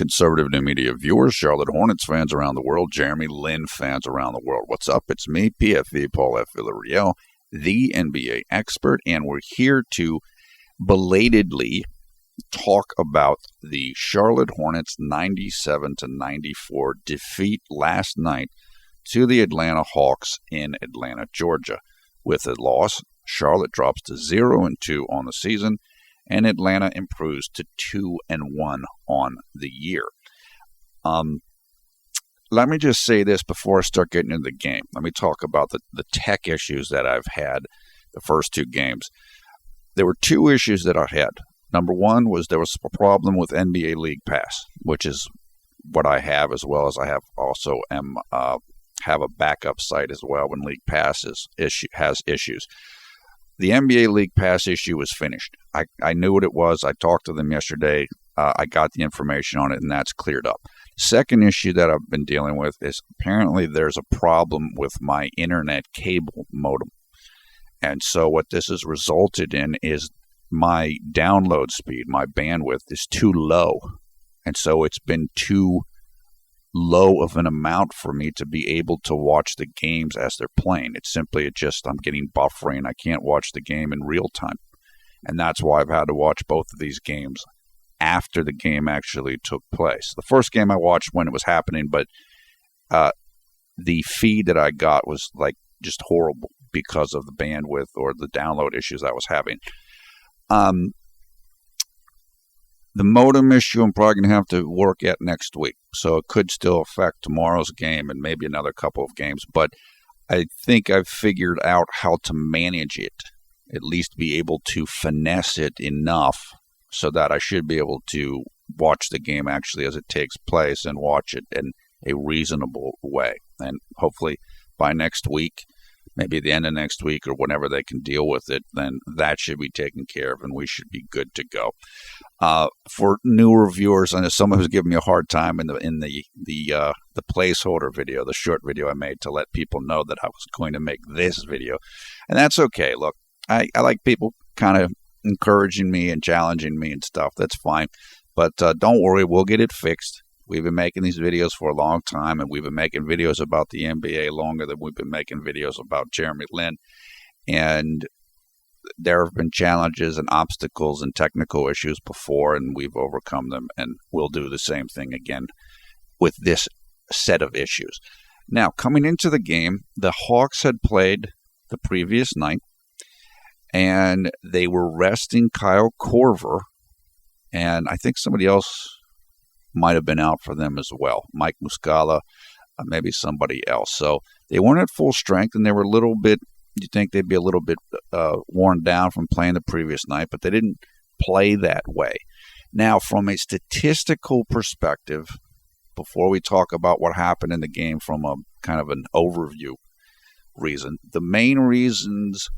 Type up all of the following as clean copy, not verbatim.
conservative new media viewers, Charlotte Hornets fans around the world, JLin fans around the world. What's up? It's me, PFV, Paul F. Villarreal, the NBA expert, and we're here to belatedly talk about the Charlotte Hornets 97-94 defeat last night to the Atlanta Hawks in Atlanta, Georgia. With a loss, Charlotte drops to 0-2 on the season, and Atlanta improves to 2-1 on the year. Let me just say this before I start getting into the game. Let me talk about the tech issues that I've had the first two games. There were two issues that I had. Number one was there was a problem with NBA League Pass, which is what I have, as well as I have also have a backup site as well when League Pass has issues. The NBA League Pass issue was finished. I knew what it was. I talked to them yesterday. I got the information on it, and that's cleared up. Second issue that I've been dealing with is apparently there's a problem with my internet cable modem. And so what this has resulted in is my download speed, my bandwidth is too low. And so it's been too low of an amount for me to be able to watch the games as they're playing. I'm getting buffering. I can't watch the game in real time. And that's why I've had to watch both of these games after the game actually took place. The first game I watched when it was happening, but the feed that I got was like just horrible because of the bandwidth or the download issues I was having. The modem issue I'm probably going to have to work at next week, so it could still affect tomorrow's game and maybe another couple of games, but I think I've figured out how to manage it, at least be able to finesse it enough so that I should be able to watch the game actually as it takes place and watch it in a reasonable way. And hopefully by next week, maybe the end of next week or whenever they can deal with it, then that should be taken care of and we should be good to go. For newer viewers, I know someone who's giving me a hard time in the placeholder video, the short video I made to let people know that I was going to make this video. And that's okay. Look, I like people kind of encouraging me and challenging me and stuff. That's fine. But don't worry, we'll get it fixed. We've been making these videos for a long time, and we've been making videos about the NBA longer than we've been making videos about JLin. And there have been challenges and obstacles and technical issues before, and we've overcome them, and we'll do the same thing again with this set of issues. Now, coming into the game, the Hawks had played the previous night, and they were resting Kyle Korver, and I think somebody else might have been out for them as well. Mike Muscala, maybe somebody else. So they weren't at full strength, and they were a little bit, you'd think they'd be a little bit worn down from playing the previous night, but they didn't play that way. Now, from a statistical perspective, before we talk about what happened in the game from a kind of an overview reason, the main reasons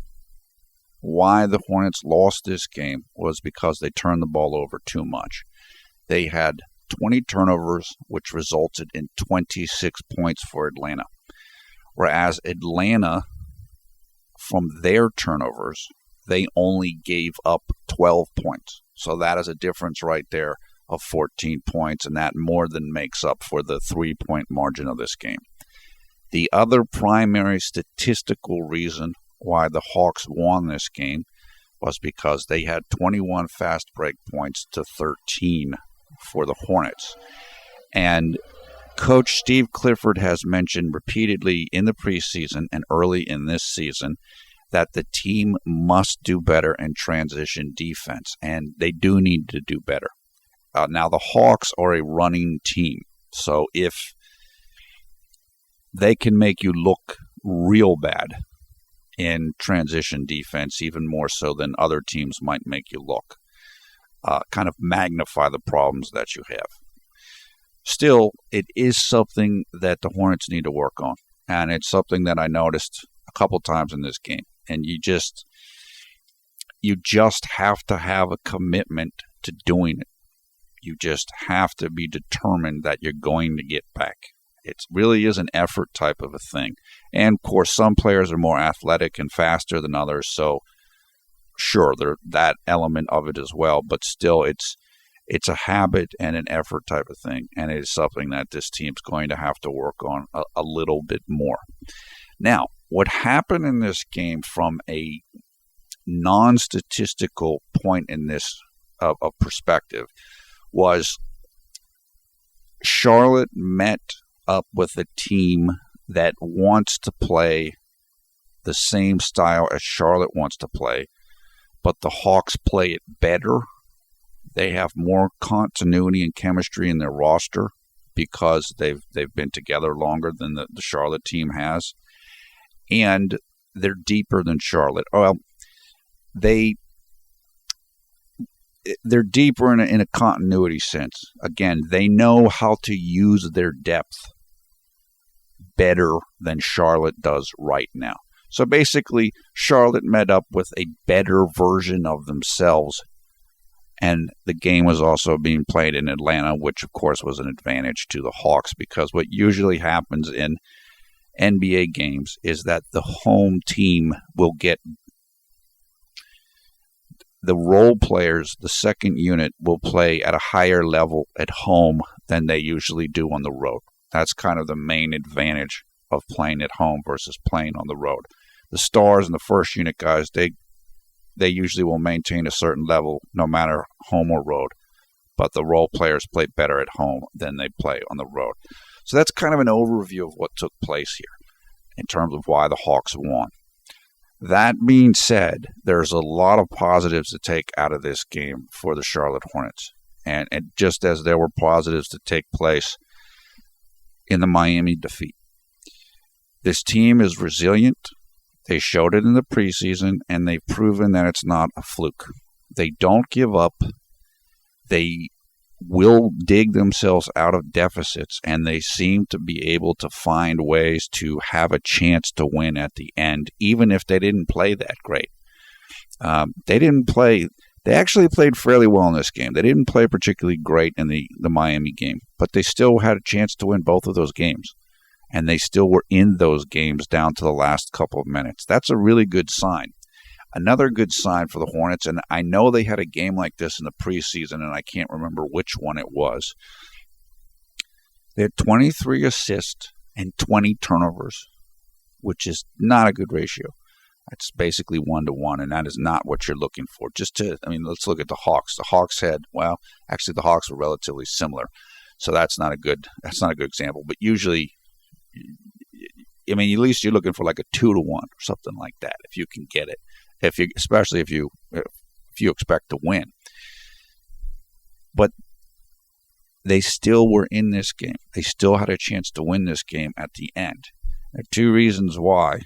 why the Hornets lost this game was because they turned the ball over too much. They had 20 turnovers, which resulted in 26 points for Atlanta. Whereas Atlanta, from their turnovers, they only gave up 12 points. So that is a difference right there of 14 points, and that more than makes up for the 3-point margin of this game. The other primary statistical reason why the Hawks won this game was because they had 21 fast break points to 13 for the Hornets. And Coach Steve Clifford has mentioned repeatedly in the preseason and early in this season that the team must do better in transition defense, and they do need to do better. Now, the Hawks are a running team, so if they can make you look real bad in transition defense, even more so than other teams might make you look, kind of magnify the problems that you have. Still, it is something that the Hornets need to work on, and it's something that I noticed a couple times in this game. And you just have to have a commitment to doing it. You just have to be determined that you're going to get back. It really is an effort type of a thing. And, of course, some players are more athletic and faster than others, so sure, there's that element of it as well. But still, It's a habit and an effort type of thing, and it is something that this team's going to have to work on a little bit more. Now, what happened in this game from a non-statistical point in this of perspective was Charlotte met up with a team that wants to play the same style as Charlotte wants to play, but the Hawks play it better. They have more continuity and chemistry in their roster because they've been together longer than the Charlotte team has, and they're deeper than Charlotte. Well, they're deeper in a continuity sense. Again, they know how to use their depth better than Charlotte does right now. So basically, Charlotte met up with a better version of themselves, and the game was also being played in Atlanta, which of course was an advantage to the Hawks, because what usually happens in NBA games is that the home team will get the role players, the second unit, will play at a higher level at home than they usually do on the road. That's kind of the main advantage of playing at home versus playing on the road. The stars and the first unit guys, they usually will maintain a certain level no matter home or road, but the role players play better at home than they play on the road. So that's kind of an overview of what took place here in terms of why the Hawks won. That being said, there's a lot of positives to take out of this game for the Charlotte Hornets. And just as there were positives to take place in the Miami defeat. This team is resilient. They showed it in the preseason, and they've proven that it's not a fluke. They don't give up. They will dig themselves out of deficits, and they seem to be able to find ways to have a chance to win at the end, even if they didn't play that great. They actually played fairly well in this game. They didn't play particularly great in the Miami game, but they still had a chance to win both of those games, and they still were in those games down to the last couple of minutes. That's a really good sign. Another good sign for the Hornets, and I know they had a game like this in the preseason, and I can't remember which one it was. They had 23 assists and 20 turnovers, which is not a good ratio. That's basically 1-to-1, and that is not what you're looking for. Let's look at the Hawks. The Hawks the Hawks were relatively similar, so that's not a good example. But usually, at least you're looking for like a 2-to-1 or something like that if you can get it. Especially if you expect to win. But they still were in this game. They still had a chance to win this game at the end. There are two reasons why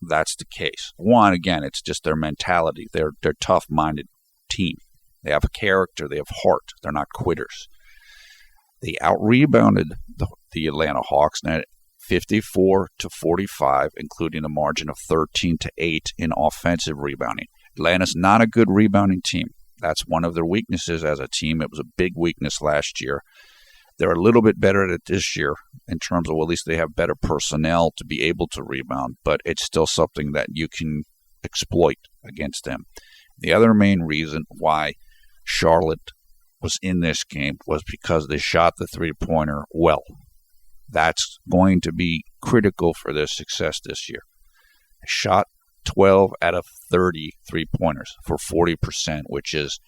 that's the case. One, again, it's just their mentality. They're a tough-minded team. They have a character. They have heart. They're not quitters. They out-rebounded the Atlanta Hawks, and 54-45, including a margin of 13-8 in offensive rebounding. Atlanta's not a good rebounding team. That's one of their weaknesses as a team. It was a big weakness last year. They're a little bit better at it this year in terms of, well, at least they have better personnel to be able to rebound, but it's still something that you can exploit against them. The other main reason why Charlotte was in this game was because they shot the three-pointer well. That's going to be critical for their success this year. They shot 12 out of 30 three-pointers for 40%, which is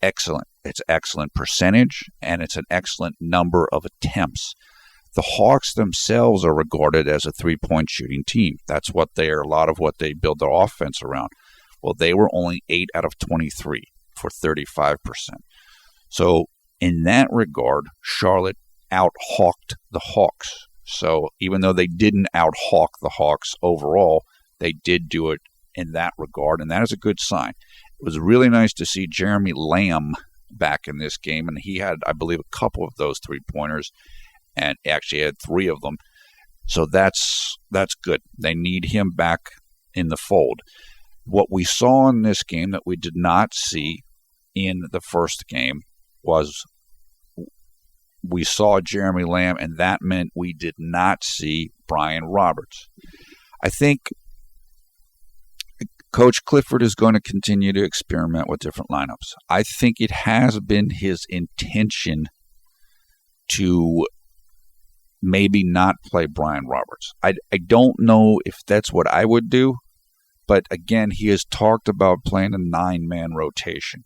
excellent. It's excellent percentage, and it's an excellent number of attempts. The Hawks themselves are regarded as a three-point shooting team. That's what a lot of what they build their offense around. Well, they were only 8 out of 23 for 35%. So in that regard, Charlotte out-hawked the Hawks. So even though they didn't out-hawk the Hawks overall, they did do it in that regard, and that is a good sign. It was really nice to see Jeremy Lamb back in this game, and he had, I believe, a couple of those three-pointers, and actually had 3 of them. So that's good. They need him back in the fold. What we saw in this game that we did not see in the first game was we saw Jeremy Lamb, and that meant we did not see Brian Roberts. I think Coach Clifford is going to continue to experiment with different lineups. I think it has been his intention to maybe not play Brian Roberts. I don't know if that's what I would do, but again, he has talked about playing a 9-man rotation,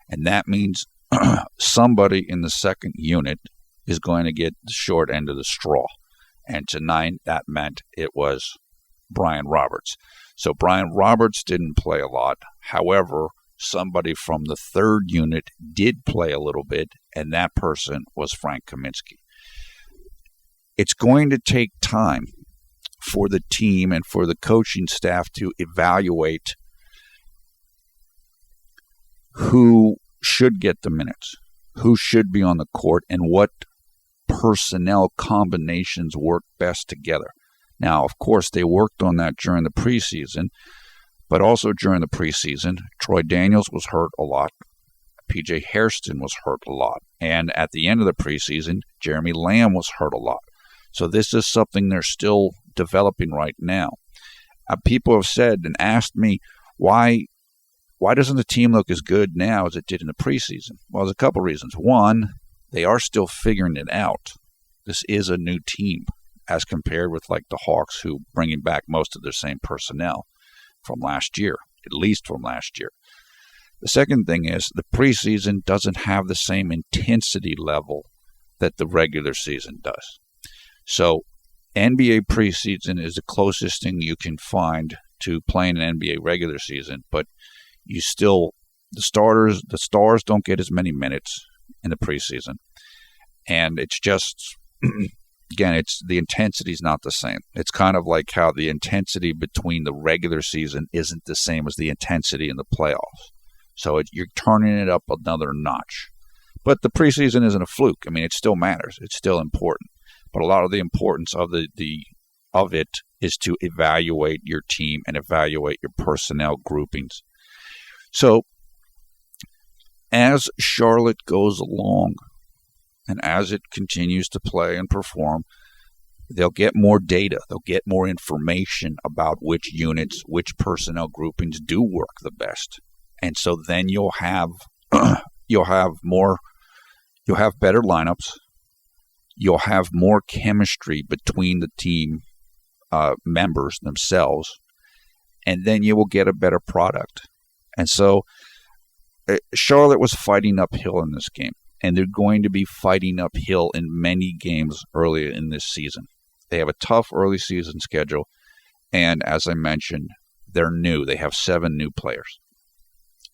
and that means somebody in the second unit is going to get the short end of the straw. And tonight, that meant it was Brian Roberts. So Brian Roberts didn't play a lot. However, somebody from the third unit did play a little bit, and that person was Frank Kaminsky. It's going to take time for the team and for the coaching staff to evaluate who should get the minutes, who should be on the court, and what personnel combinations work best together. Now, of course, they worked on that during the preseason, but also during the preseason, Troy Daniels was hurt a lot. P.J. Hairston was hurt a lot. And at the end of the preseason, Jeremy Lamb was hurt a lot. So this is something they're still developing right now. People have said and asked me, why doesn't the team look as good now as it did in the preseason? Well, there's a couple reasons. One, they are still figuring it out. This is a new team as compared with like the Hawks, who bringing back most of their same personnel from last year, at least from last year. The second thing is the preseason doesn't have the same intensity level that the regular season does. So NBA preseason is the closest thing you can find to playing an NBA regular season, but you still, the stars don't get as many minutes in the preseason. And it's just, again, the intensity is not the same. It's kind of like how the intensity between the regular season isn't the same as the intensity in the playoffs. So you're turning it up another notch. But the preseason isn't a fluke. I mean, it still matters. It's still important. But a lot of the importance of it is to evaluate your team and evaluate your personnel groupings. So as Charlotte goes along and as it continues to play and perform, they'll get more data. They'll get more information about which units, which personnel groupings do work the best. And so then you'll have better lineups. You'll have more chemistry between the team members themselves, and then you will get a better product. And so Charlotte was fighting uphill in this game, and they're going to be fighting uphill in many games early in this season. They have a tough early season schedule, and as I mentioned, they're new. They have 7 new players.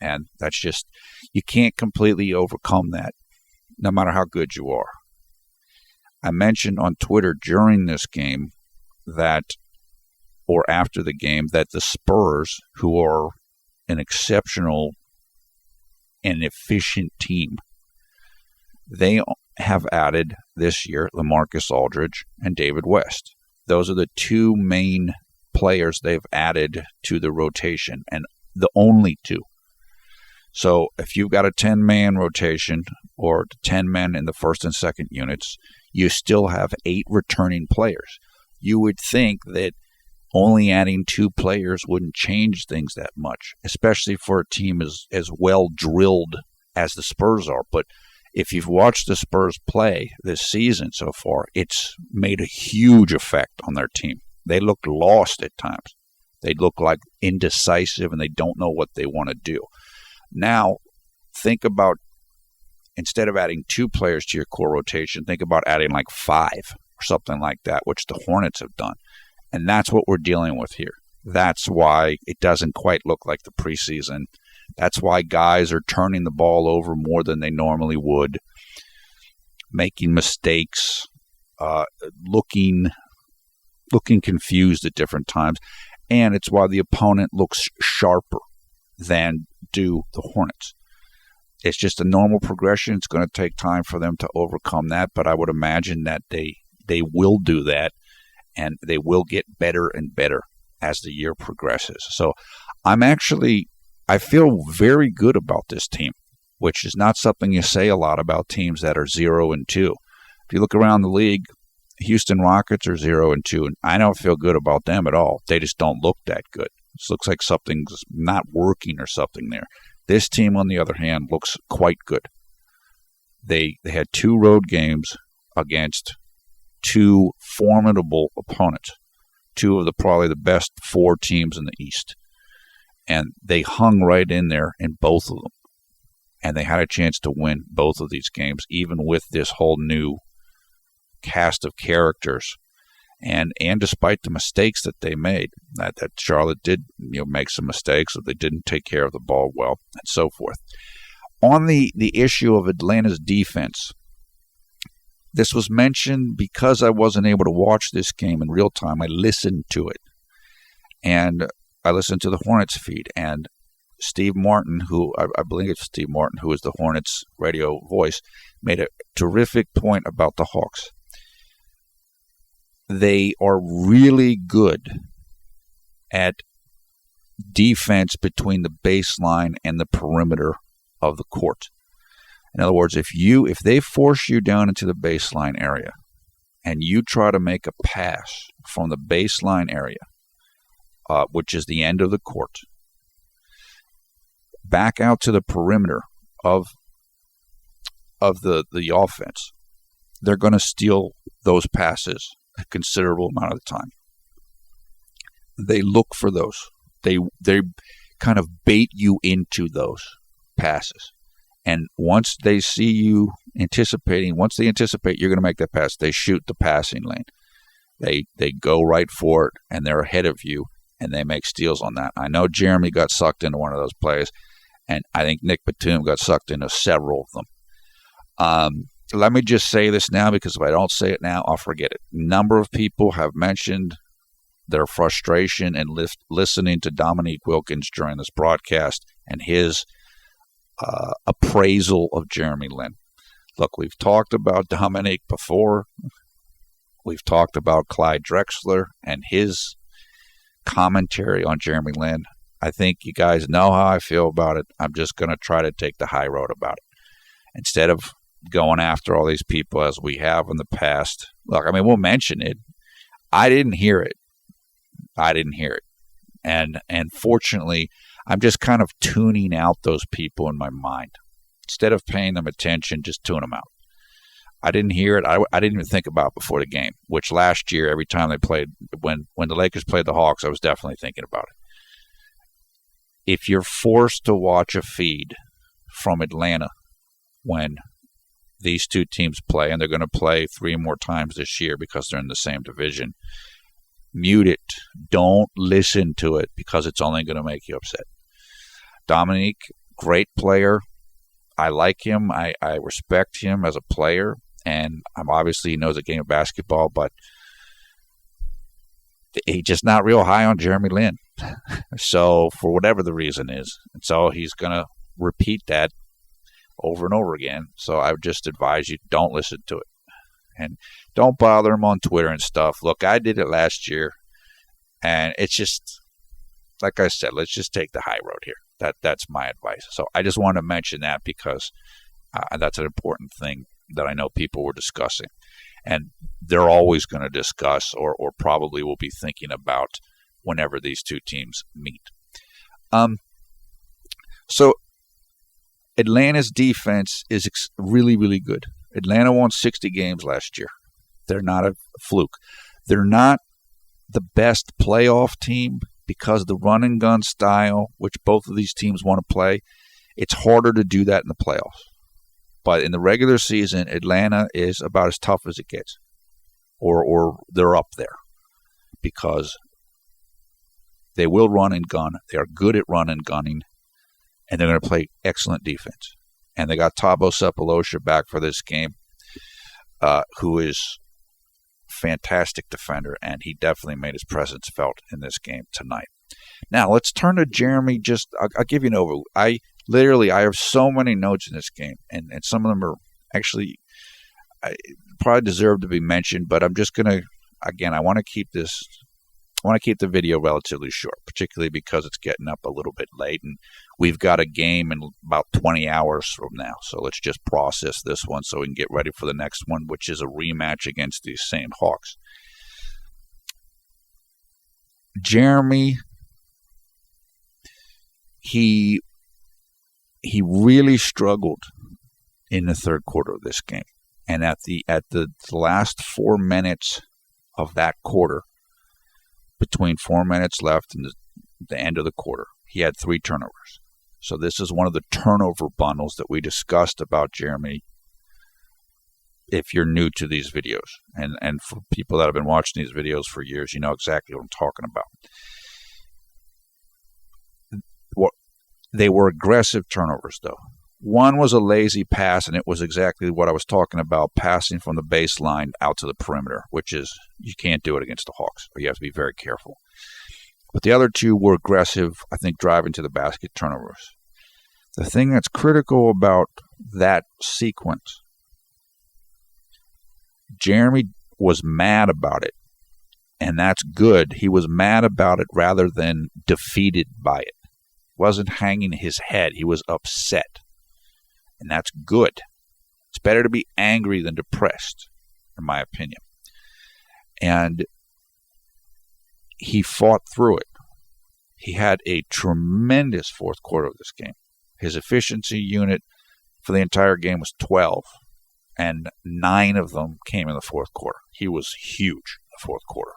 And that's just, you can't completely overcome that, no matter how good you are. I mentioned on Twitter during this game or after the game, that the Spurs, who are an exceptional and efficient team, they have added this year LaMarcus Aldridge and David West. Those are the 2 main players they've added to the rotation, and the only 2. So if you've got a 10-man rotation or 10 men in the first and second units, you still have 8 returning players. You would think that only adding 2 players wouldn't change things that much, especially for a team as well drilled as the Spurs are. But if you've watched the Spurs play this season so far, it's made a huge effect on their team. They look lost at times. They look like indecisive, and they don't know what they want to do. Now, think about, instead of adding 2 players to your core rotation, think about adding like 5 or something like that, which the Hornets have done. And that's what we're dealing with here. That's why it doesn't quite look like the preseason. That's why guys are turning the ball over more than they normally would, making mistakes, looking confused at different times. And it's why the opponent looks sharper than do the Hornets. It's just a normal progression. It's going to take time for them to overcome that, but I would imagine that they will do that, and they will get better and better as the year progresses. So I feel very good about this team, which is not something you say a lot about teams that are 0-2. If you look around the league, Houston Rockets are 0-2, and I don't feel good about them at all. They just don't look that good. This looks like something's not working or something there. This team, on the other hand, looks quite good. They had 2 road games against 2 formidable opponents, 2 of probably the best 4 teams in the East. And they hung right in there in both of them. And they had a chance to win both of these games, even with this whole new cast of characters. And despite the mistakes that they made, that Charlotte did make some mistakes, that they didn't take care of the ball well, and so forth. On the issue of Atlanta's defense, this was mentioned because I wasn't able to watch this game in real time. I listened to it. And I listened to the Hornets feed. And Steve Martin, who I believe it's Steve Martin, who is the Hornets radio voice, made a terrific point about the Hawks. They are really good at defense between the baseline and the perimeter of the court. In other words, if they force you down into the baseline area and you try to make a pass from the baseline area, which is the end of the court, back out to the perimeter of the offense, they're going to steal those passes a considerable amount of the time. They look for those. They kind of bait you into those passes. And once they see you once they anticipate you're going to make that pass, they shoot the passing lane. They go right for it, and they're ahead of you, and they make steals on that. I know Jeremy got sucked into one of those plays, and I think Nick Batum got sucked into several of them. Let me just say this now, because if I don't say it now, I'll forget it. A number of people have mentioned their frustration in listening to Dominique Wilkins during this broadcast and his appraisal of JLin. Look, we've talked about Dominique before. We've talked about Clyde Drexler and his commentary on JLin. I think you guys know how I feel about it. I'm just going to try to take the high road about it. Instead of going after all these people as we have in the past. Look, I mean, we'll mention it. I didn't hear it. And fortunately, I'm just kind of tuning out those people in my mind. Instead of paying them attention, just tune them out. I didn't hear it. I didn't even think about it before the game, which last year, every time they played, when the Lakers played the Hawks, I was definitely thinking about it. If you're forced to watch a feed from Atlanta when these 2 teams play, and they're going to play 3 more times this year because they're in the same division, mute it. Don't listen to it, because it's only going to make you upset. Dominique, great player. I like him. I respect him as a player, and obviously he knows a game of basketball, but he's just not real high on JLin. So for whatever the reason is, and so he's going to repeat that over and over again. So I would just advise you, don't listen to it. And don't bother him on Twitter and stuff. Look, I did it last year, and it's just, like I said, let's just take the high road here. That's my advice. So I just wanted to mention that because that's an important thing that I know people were discussing. And they're always going to discuss or probably will be thinking about whenever these 2 teams meet. So Atlanta's defense is really, really good. Atlanta won 60 games last year. They're not a fluke. They're not the best playoff team because the run and gun style, which both of these teams want to play, it's harder to do that in the playoffs. But in the regular season, Atlanta is about as tough as it gets, or they're up there, because they will run and gun. They are good at run and gunning, and they're going to play excellent defense. And they got Thabo Sefolosha back for this game, who is a fantastic defender, and he definitely made his presence felt in this game tonight. Now, let's turn to Jeremy. I'll give you an overview. I have so many notes in this game, and some of them are actually probably deserve to be mentioned, but I'm just going to, again, I want to keep the video relatively short, particularly because it's getting up a little bit late, and we've got a game in about 20 hours from now. So let's just process this one so we can get ready for the next one, which is a rematch against these same Hawks. Jeremy he really struggled in the third quarter of this game. And at the last 4 minutes of that quarter, between 4 minutes left and the end of the quarter, he had 3 turnovers. So this is one of the turnover bundles that we discussed about Jeremy, if you're new to these videos. And for people that have been watching these videos for years, you know exactly what I'm talking about. They were aggressive turnovers, though. One was a lazy pass, and it was exactly what I was talking about, passing from the baseline out to the perimeter, which is, you can't do it against the Hawks, or you have to be very careful. But the other 2 were aggressive, I think, driving to the basket turnovers. The thing that's critical about that sequence, Jeremy was mad about it, and that's good. He was mad about it rather than defeated by it. Wasn't hanging his head. He was upset. And that's good. It's better to be angry than depressed, in my opinion. And he fought through it. He had a tremendous fourth quarter of this game. His efficiency unit for the entire game was 12, and 9 of them came in the fourth quarter. He was huge in the fourth quarter.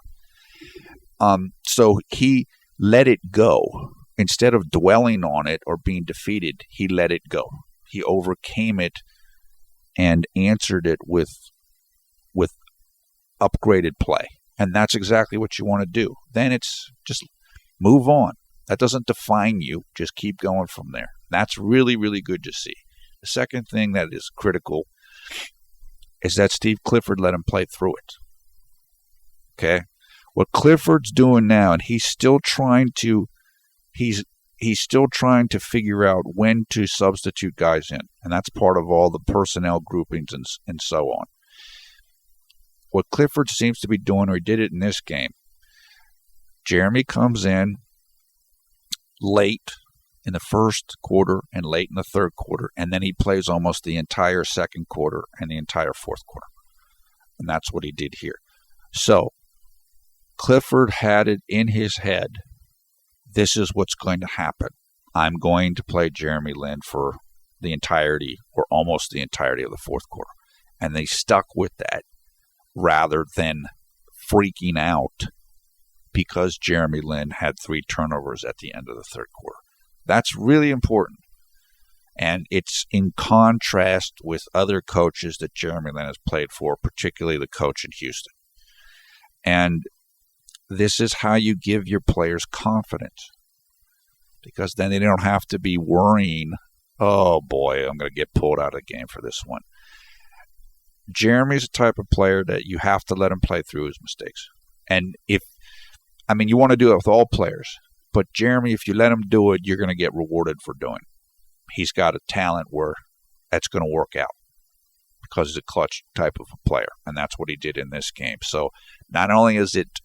So he let it go. Instead of dwelling on it or being defeated, he let it go. He overcame it and answered it with upgraded play. And that's exactly what you want to do. Then it's just move on. That doesn't define you. Just keep going from there. That's really, really good to see. The second thing that is critical is that Steve Clifford let him play through it. Okay? What Clifford's doing now, and he's still trying to figure out when to substitute guys in. And that's part of all the personnel groupings and so on. What Clifford seems to be doing, or he did it in this game, Jeremy comes in late in the first quarter and late in the third quarter, and then he plays almost the entire second quarter and the entire fourth quarter. And that's what he did here. So Clifford had it in his head, this is what's going to happen. I'm going to play Jeremy Lin for the entirety or almost the entirety of the fourth quarter. And they stuck with that rather than freaking out because Jeremy Lin had 3 turnovers at the end of the third quarter. That's really important. And it's in contrast with other coaches that Jeremy Lin has played for, particularly the coach in Houston. And this is how you give your players confidence. Because then they don't have to be worrying, oh boy, I'm going to get pulled out of the game for this one. Jeremy's the type of player that you have to let him play through his mistakes. And you want to do it with all players. But Jeremy, if you let him do it, you're going to get rewarded for doing it. He's got a talent where that's going to work out because he's a clutch type of a player. And that's what he did in this game. So not only is it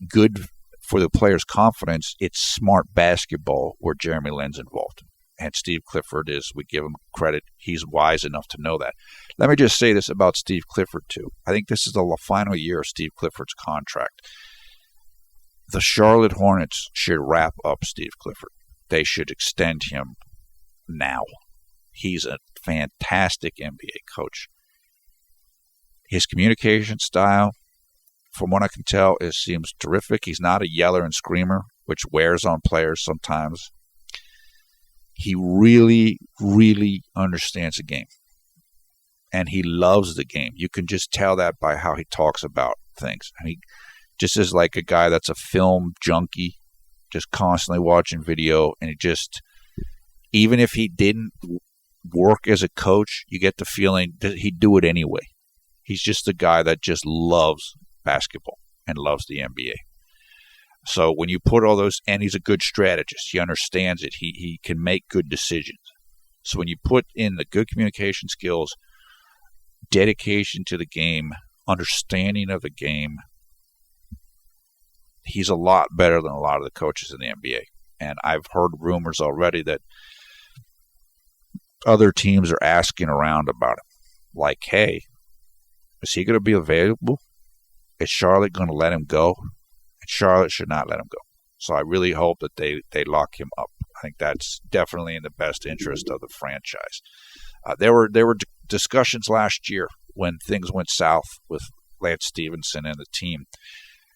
good for the player's confidence, it's smart basketball where Jeremy Lin's involved. And Steve Clifford we give him credit, he's wise enough to know that. Let me just say this about Steve Clifford, too. I think this is the final year of Steve Clifford's contract. The Charlotte Hornets should wrap up Steve Clifford. They should extend him now. He's a fantastic NBA coach. His communication style, from what I can tell, seems terrific. He's not a yeller and screamer, which wears on players sometimes. He really, really understands the game. And he loves the game. You can just tell that by how he talks about things. And he just is like a guy that's a film junkie, just constantly watching video. And even if he didn't work as a coach, you get the feeling that he'd do it anyway. He's just a guy that just loves basketball and loves the NBA. So when you put all those, and he's a good strategist, he understands it, he can make good decisions. So when you put in the good communication skills, dedication to the game, understanding of the game, he's a lot better than a lot of the coaches in the NBA. And I've heard rumors already that other teams are asking around about him. Like, hey, is he going to be available? Is Charlotte going to let him go? And Charlotte should not let him go. So I really hope that they lock him up. I think that's definitely in the best interest of the franchise. There were discussions last year when things went south with Lance Stephenson and the team.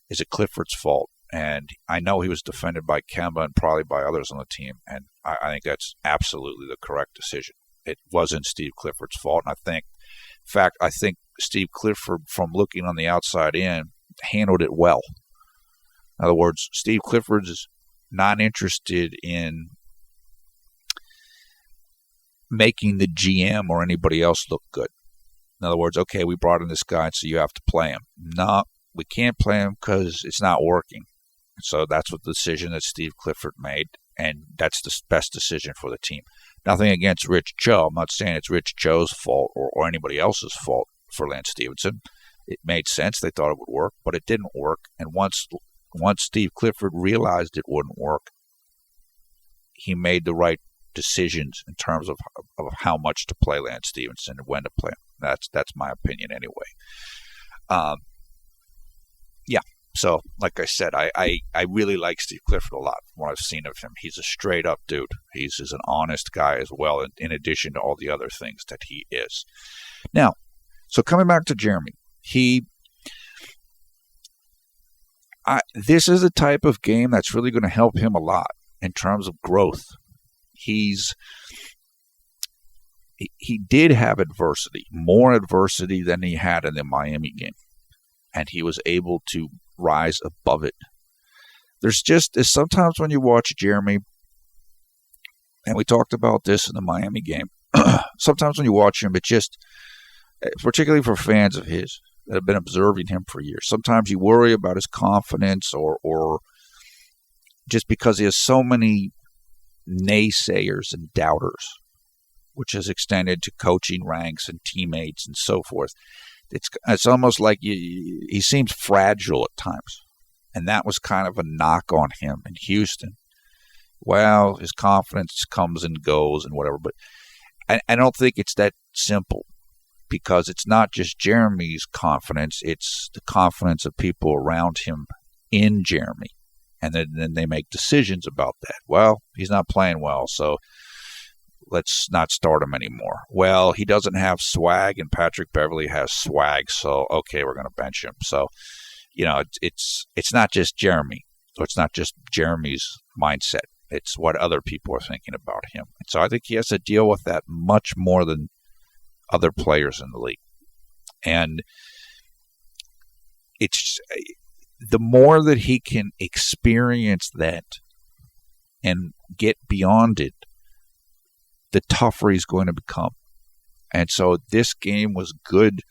Is it Clifford's fault? And I know he was defended by Kemba and probably by others on the team, and I think that's absolutely the correct decision. It wasn't Steve Clifford's fault, and I think Steve Clifford, from looking on the outside in, handled it well. In other words, Steve Clifford is not interested in making the GM or anybody else look good. In other words, okay, we brought in this guy, so you have to play him. No, we can't play him because it's not working. So that's what the decision that Steve Clifford made, and that's the best decision for the team. Nothing against Rich Cho. I'm not saying it's Rich Cho's fault or anybody else's fault for Lance Stephenson. It made sense. They thought it would work, but it didn't work. And once Steve Clifford realized it wouldn't work, he made the right decisions in terms of how much to play Lance Stephenson and when to play him. That's my opinion anyway. Yeah. So, like I said, I really like Steve Clifford a lot from what I've seen of him. He's a straight-up dude. He's an honest guy as well, in addition to all the other things that he is. Now, so coming back to Jeremy, this is a type of game that's really going to help him a lot in terms of growth. He did have adversity, more adversity than he had in the Miami game, and he was able to rise above it. There's sometimes when you watch Jeremy, and we talked about this in the Miami game, sometimes when you watch him, it just, particularly for fans of his that have been observing him for years, sometimes you worry about his confidence or just because he has so many naysayers and doubters, which has extended to coaching ranks and teammates and so forth. It's almost like he seems fragile at times. And that was kind of a knock on him in Houston. Well, his confidence comes and goes and whatever. But I don't think it's that simple, because it's not just Jeremy's confidence. It's the confidence of people around him in Jeremy. And then they make decisions about that. Well, he's not playing well, so let's not start him anymore. Well, he doesn't have swag, and Patrick Beverley has swag, so okay, we're going to bench him. So, it's not just Jeremy. So it's not just Jeremy's mindset. It's what other people are thinking about him. And so I think he has to deal with that much more than other players in the league. And it's the more that he can experience that and get beyond it, the tougher he's going to become. And so this game was good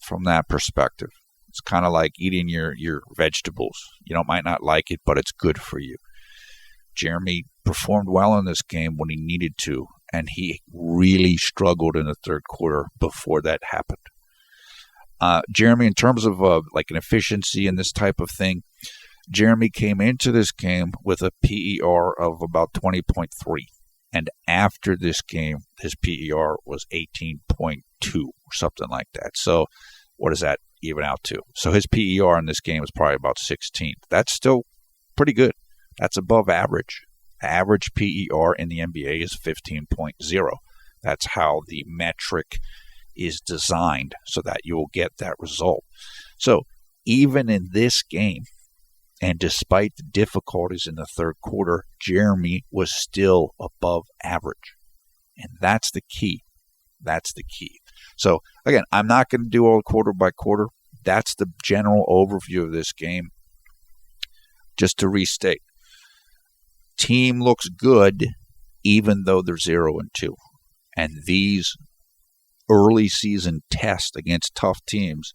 from that perspective. It's kind of like eating your vegetables. Might not like it, but it's good for you. Jeremy performed well in this game when he needed to, and he really struggled in the third quarter before that happened. Jeremy, in terms of like an efficiency and this type of thing, Jeremy came into this game with a PER of about 20.3. And after this game, his PER was 18.2 or something like that. So what does that even out to? So his PER in this game is probably about 16. That's still pretty good. That's above average. Average PER in the NBA is 15.0. That's how the metric is designed so that you will get that result. So even in this game, and despite the difficulties in the third quarter, Jeremy was still above average. And that's the key. That's the key. So, again, I'm not going to do all quarter by quarter. That's the general overview of this game. Just to restate, team looks good even though they're 0-2. And these early season tests against tough teams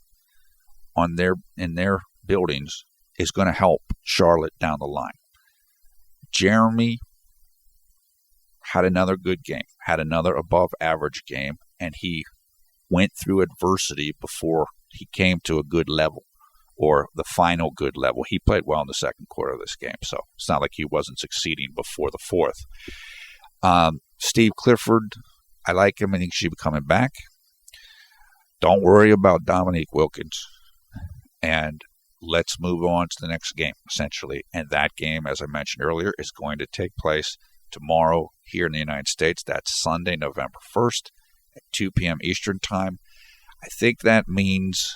in their buildings is going to help Charlotte down the line. Jeremy had another good game, had another above average game, and he went through adversity before he came to a good level, or the final good level. He played well in the second quarter of this game, so it's not like he wasn't succeeding before the fourth. Steve Clifford, I like him. I think he should be coming back. Don't worry about Dominique Wilkins. And let's move on to the next game, essentially. And that game, as I mentioned earlier, is going to take place tomorrow here in the United States. That's Sunday, November 1st at 2 p.m. Eastern Time. I think that means,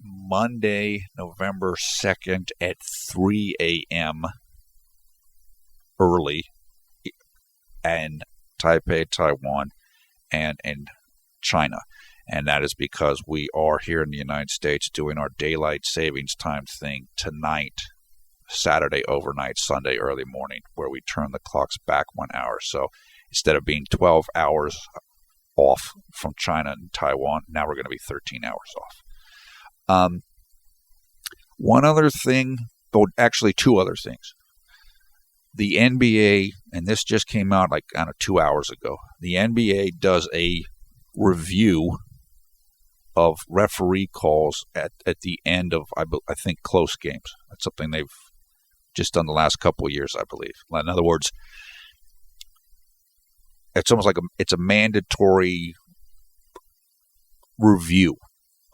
Monday, November 2nd at 3 a.m. early in Taipei, Taiwan, and in China. And that is because we are here in the United States doing our daylight savings time thing tonight, Saturday overnight, Sunday early morning, where we turn the clocks back 1 hour. So instead of being 12 hours off from China and Taiwan, now we're going to be 13 hours off. One other thing, actually two other things. The NBA, and this just came out 2 hours ago, the NBA does a review of referee calls at the end of, I think, close games. That's something they've just done the last couple of years, I believe. In other words, it's almost like it's a mandatory review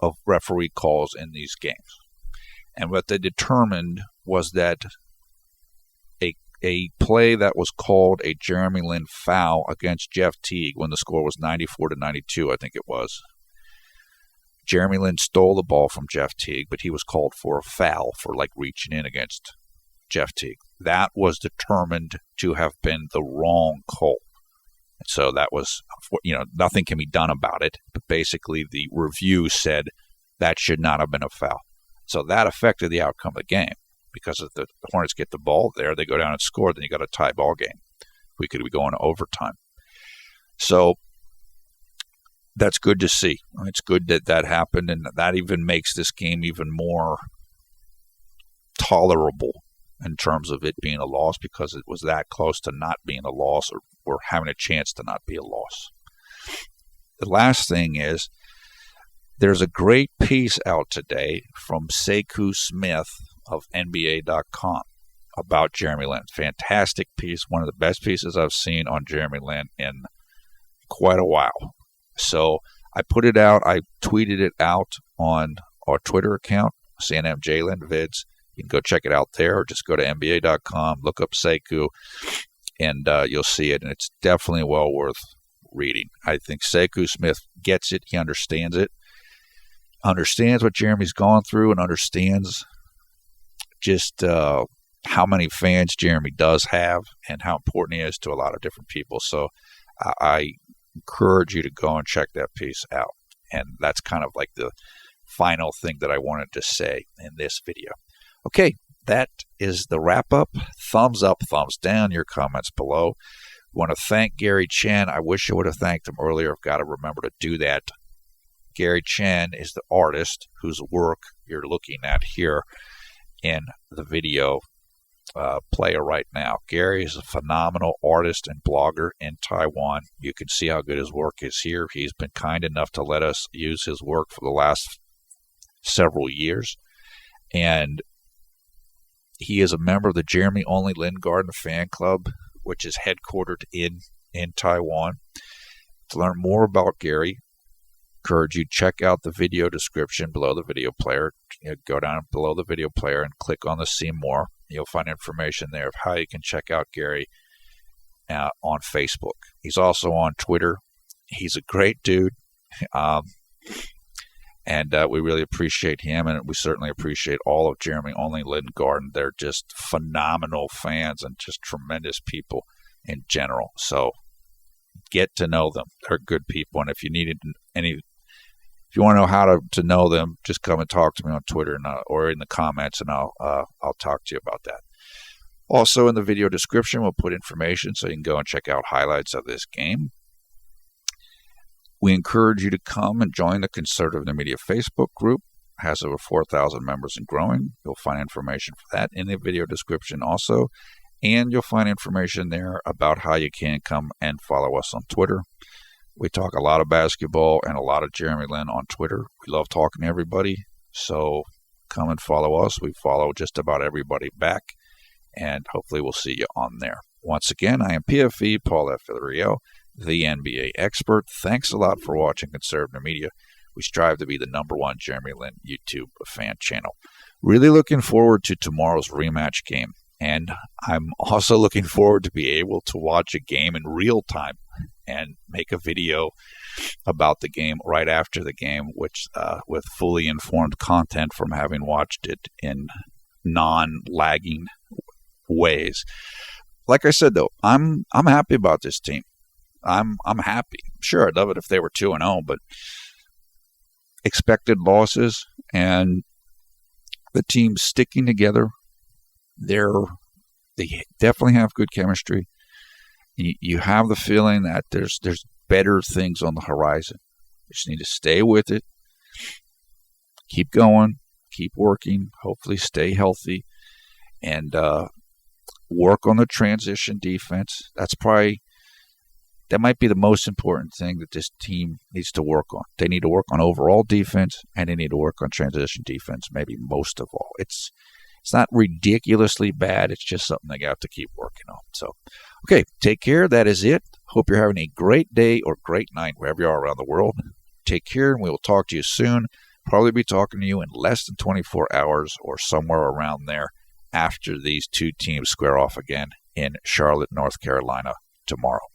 of referee calls in these games. And what they determined was that a play that was called a JLin foul against Jeff Teague when the score was 94-92, I think it was. JLin stole the ball from Jeff Teague, but he was called for a foul for reaching in against Jeff Teague. That was determined to have been the wrong call. And so that was, nothing can be done about it. But basically, the review said that should not have been a foul. So that affected the outcome of the game. Because if the Hornets get the ball there, they go down and score, then you got a tie ball game. We could be going to overtime. So that's good to see. It's good that happened, and that even makes this game even more tolerable in terms of it being a loss, because it was that close to not being a loss or having a chance to not be a loss. The last thing is, there's a great piece out today from Sekou Smith of NBA.com about JLin. Fantastic piece, one of the best pieces I've seen on JLin in quite a while. So I put it out, I tweeted it out on our Twitter account, CNM JLin Vids. You can go check it out there, or just go to NBA.com, look up Sekou, and you'll see it. And it's definitely well worth reading. I think Sekou Smith gets it. He understands it. Understands what Jeremy's gone through, and understands just how many fans Jeremy does have and how important he is to a lot of different people. So I encourage you to go and check that piece out. And that's kind of like the final thing that I wanted to say in this video. Okay, that is the wrap-up. Thumbs up, thumbs down, your comments below. I want to thank Gary Chen. I wish I would have thanked him earlier. I've got to remember to do that. Gary Chen is the artist whose work you're looking at here in the video player right now. Gary is a phenomenal artist and blogger in Taiwan. You can see how good his work is here. He's been kind enough to let us use his work for the last several years. And he is a member of the Jeremy Only Lin Garden fan club, which is headquartered in Taiwan. To learn more about Gary, encourage you to check out the video description below the video player. Go down below the video player and click on the See More. You'll find information there of how you can check out Gary on Facebook. He's also on Twitter. He's a great dude, and we really appreciate him, and we certainly appreciate all of Jeremy Only Lin Garden. They're just phenomenal fans and just tremendous people in general. So get to know them. They're good people, and if you need if you want to know how to know them, just come and talk to me on Twitter or in the comments, and I'll talk to you about that. Also, in the video description, we'll put information so you can go and check out highlights of this game. We encourage you to come and join the Conservative Media Facebook group. It has over 4,000 members and growing. You'll find information for that in the video description also. And you'll find information there about how you can come and follow us on Twitter. We talk a lot of basketball and a lot of Jeremy Lin on Twitter. We love talking to everybody. So come and follow us. We follow just about everybody back. And hopefully we'll see you on there. Once again, I am PFE Paul F. Villarreal, the NBA expert. Thanks a lot for watching Conservative Media. We strive to be the #1 Jeremy Lin YouTube fan channel. Really looking forward to tomorrow's rematch game And I'm also looking forward to be able to watch a game in real time and make a video about the game right after the game, which with fully informed content from having watched it in non-lagging ways. Like I said, though, I'm happy about this team. I'm happy. Sure, I'd love it if they were 2-0, but expected losses and the team sticking together. They definitely have good chemistry. You have the feeling that there's better things on the horizon. You just need to stay with it, keep going, keep working, hopefully stay healthy, and work on the transition defense. That might be the most important thing that this team needs to work on. They need to work on overall defense, and they need to work on transition defense, maybe most of all. It's not ridiculously bad. It's just something they got to keep working on. So, okay, take care. That is it. Hope you're having a great day or great night wherever you are around the world. Take care, and we will talk to you soon. Probably be talking to you in less than 24 hours or somewhere around there after these two teams square off again in Charlotte, North Carolina tomorrow.